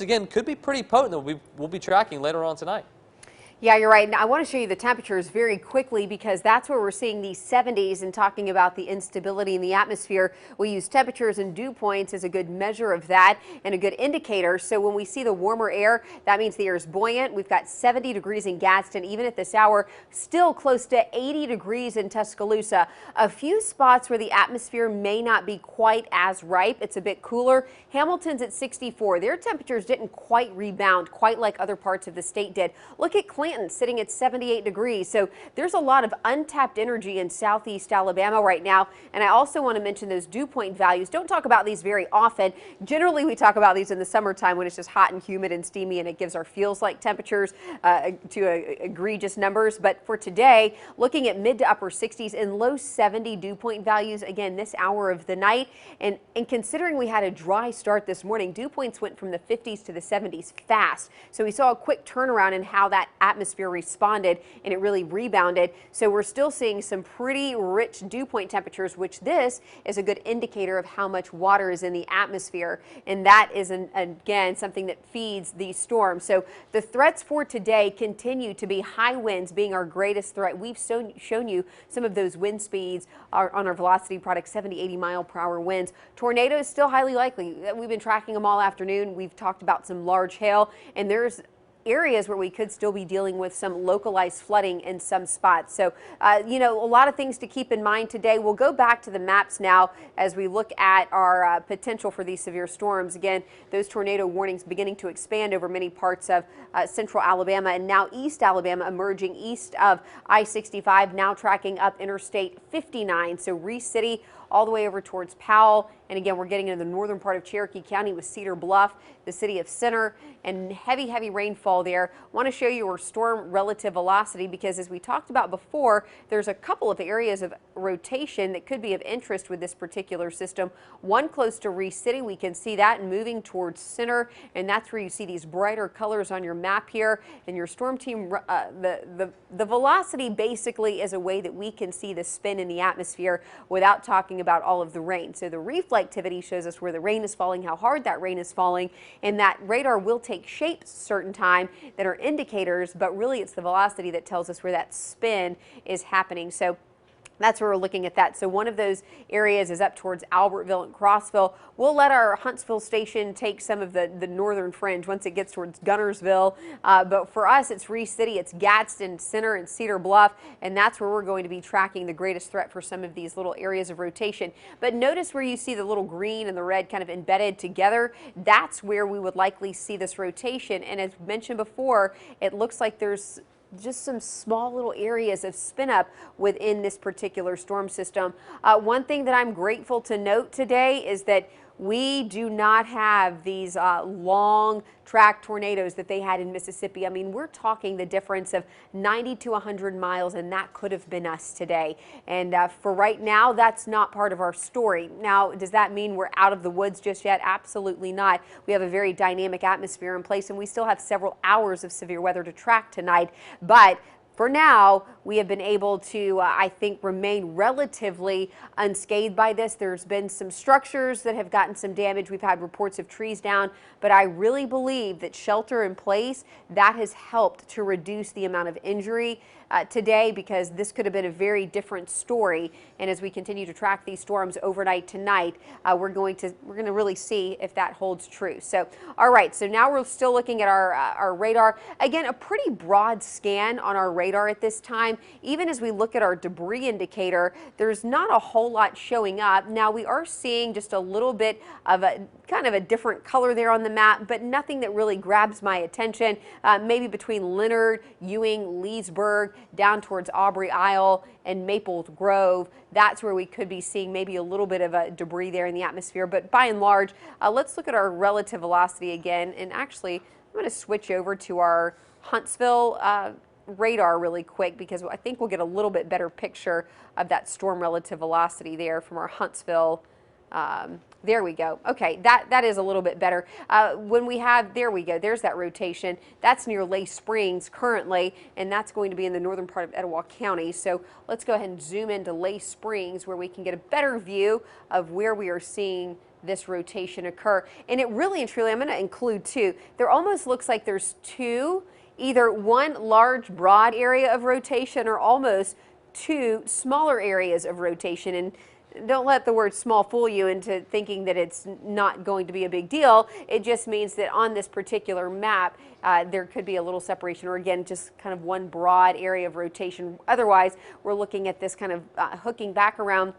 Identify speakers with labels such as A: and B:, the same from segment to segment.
A: again could be pretty potent that we'll be tracking later on tonight.
B: Yeah, you're right. Now, I want to show you the temperatures very quickly because that's where we're seeing these 70s and talking about the instability in the atmosphere. We use temperatures and dew points as a good measure of that and a good indicator. So when we see the warmer air, that means the air is buoyant. We've got 70 degrees in Gadsden, even at this hour, still close to 80 degrees in Tuscaloosa. A few spots where the atmosphere may not be quite as ripe. It's a bit cooler. Hamilton's at 64. Their temperatures didn't quite rebound quite like other parts of the state did. Look at Clanton sitting at 78 degrees. So there's a lot of untapped energy in southeast Alabama right now. And I also want to mention those dew point values. Don't talk about these very often. Generally, we talk about these in the summertime when it's just hot and humid and steamy and it gives our feels like temperatures to egregious numbers. But for today, looking at mid to upper 60s and low 70 dew point values again this hour of the night. And considering we had a dry start this morning, dew points went from the 50s to the 70s fast. So we saw a quick turnaround in how that atmosphere responded and it really rebounded. So we're still seeing some pretty rich dew point temperatures, which this is a good indicator of how much water is in the atmosphere. And that is, again, something that feeds these storms. So the threats for today continue to be high winds being our greatest threat. We've shown you some of those wind speeds on our velocity product, 70, 80 mile per hour winds. Tornadoes still highly likely. We've been tracking them all afternoon. We've talked about some large hail, and there's areas where we could still be dealing with some localized flooding in some spots. So, you know, a lot of things to keep in mind today. We'll go back to the maps now as we look at our potential for these severe storms. Again, those tornado warnings beginning to expand over many parts of central Alabama and now East Alabama, emerging east of I-65, now tracking up Interstate 59. So Reese City all the way over towards Powell. And again, we're getting into the northern part of Cherokee County with Cedar Bluff, the city of Center, and heavy rainfall there. Want to show you our storm relative velocity because as we talked about before, there's a couple of areas of rotation that could be of interest with this particular system. One close to Reese City, we can see that moving towards Center, and that's where you see these brighter colors on your map here. And your storm team, the velocity basically is a way that we can see the spin in the atmosphere without talking about all of the rain. So the reflectivity shows us where the rain is falling, how hard that rain is falling, and that radar will take shape a certain time that are indicators, but really it's the velocity that tells us where that spin is happening. So that's where we're looking at that. So one of those areas is up towards Albertville and Crossville. We'll let our Huntsville station take some of the northern fringe once it gets towards Gunnersville. But for us, it's Reese City, it's Gadsden, Center, and Cedar Bluff. And that's where we're going to be tracking the greatest threat for some of these little areas of rotation. But notice where you see the little green and the red kind of embedded together. That's where we would likely see this rotation. And as mentioned before, it looks like there's just some small little areas of spin up within this particular storm system. One thing that I'm grateful to note today is that we do not have these long track tornadoes that they had in Mississippi. I mean, we're talking the difference of 90 to 100 miles, and that could have been us today. And for right now, that's not part of our story. Now, does that mean we're out of the woods just yet? Absolutely not. We have a very dynamic atmosphere in place, and we still have several hours of severe weather to track tonight. But for now, we have been able to, I think, remain relatively unscathed by this. There's been some structures that have gotten some damage. We've had reports of trees down, but I really believe that shelter in place, that has helped to reduce the amount of injury today, because this could have been a very different story. And as we continue to track these storms overnight tonight, we're going to really see if that holds true. So, all right, so now we're still looking at our radar. Again, a pretty broad scan on our radar at this time. Even as we look at our debris indicator, there's not a whole lot showing up. Now we are seeing just a little bit of a kind of a different color there on the map, but nothing that really grabs my attention. Maybe between Leonard, Ewing, Leesburg, down towards Aubrey Isle and Maple Grove, that's where we could be seeing maybe a little bit of a debris there in the atmosphere. But by and large, let's look at our relative velocity again. And actually, I'm going to switch over to our Huntsville radar really quick, because I think we'll get a little bit better picture of that storm relative velocity there from our Huntsville. There we go. Okay, that is a little bit better. When we have, there we go, there's that rotation. That's near Lay Springs currently, and that's going to be in the northern part of Etowah County. So let's go ahead and zoom into Lay Springs where we can get a better view of where we are seeing this rotation occur. And it really and truly, I'm going to include two. There almost looks like there's two, either one large broad area of rotation or almost two smaller areas of rotation. And don't let the word small fool you into thinking that it's not going to be a big deal. It just means that on this particular map, there could be a little separation, or again, just kind of one broad area of rotation. Otherwise, we're looking at this kind of hooking back around.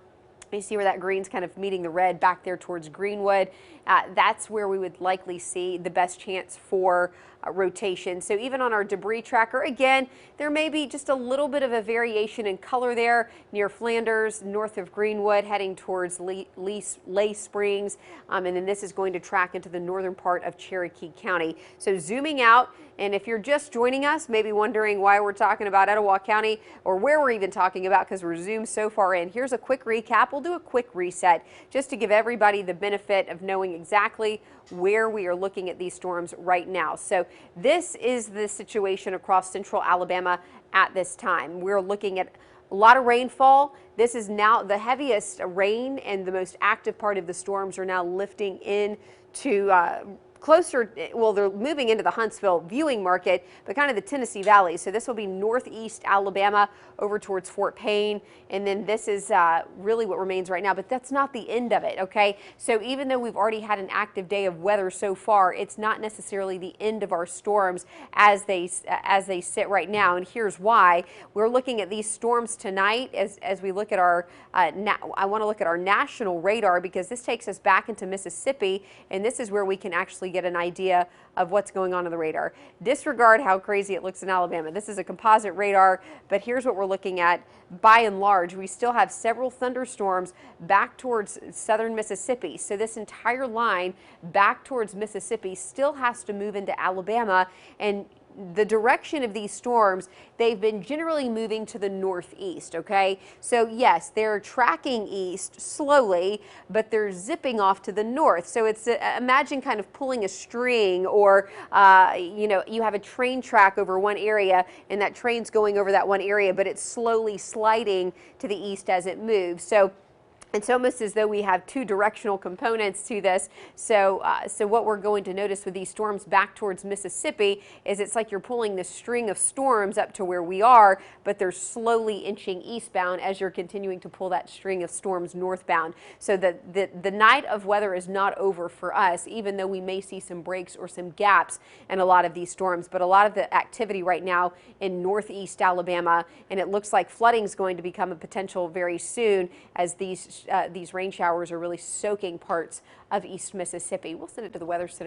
B: You see where that green's kind of meeting the red back there towards Greenwood. That's where we would likely see the best chance for rotation. So even on our debris tracker, again, there may be just a little bit of a variation in color there near Flanders, north of Greenwood, heading towards Lay Springs. And then this is going to track into the northern part of Cherokee County. So zooming out, and if you're just joining us, maybe wondering why we're talking about Etowah County or where we're even talking about because we're zoomed so far in, here's a quick recap. We'll do a quick reset just to give everybody the benefit of knowing exactly where we are looking at these storms right now. So this is the situation across central Alabama at this time. We're looking at a lot of rainfall. This is now the heaviest rain, and the most active part of the storms are now lifting in to closer, well, they're moving into the Huntsville viewing market, but kind of the Tennessee Valley. So this will be northeast Alabama over towards Fort Payne. And then this is really what remains right now, but that's not the end of it, okay? So even though we've already had an active day of weather so far, it's not necessarily the end of our storms as they sit right now. And here's why. We're looking at these storms tonight as we look at our, I want to look at our national radar, because this takes us back into Mississippi, and this is where we can actually get an idea of what's going on the radar. Disregard how crazy it looks in Alabama. This is a composite radar, but here's what we're looking at. By and large, we still have several thunderstorms back towards southern Mississippi. So this entire line back towards Mississippi still has to move into Alabama, and the direction of these storms, they've been generally moving to the northeast, okay? So yes, they're tracking east slowly, but they're zipping off to the north. So it's, imagine kind of pulling a string, or, you know, you have a train track over one area, and that train's going over that one area, but it's slowly sliding to the east as it moves. So it's almost as though we have two directional components to this. So what we're going to notice with these storms back towards Mississippi is it's like you're pulling this string of storms up to where we are, but they're slowly inching eastbound as you're continuing to pull that string of storms northbound. So the night of weather is not over for us, even though we may see some breaks or some gaps in a lot of these storms. But a lot of the activity right now in northeast Alabama, and it looks like flooding is going to become a potential very soon as these rain showers are really soaking parts of East Mississippi. We'll send it to the Weather Center.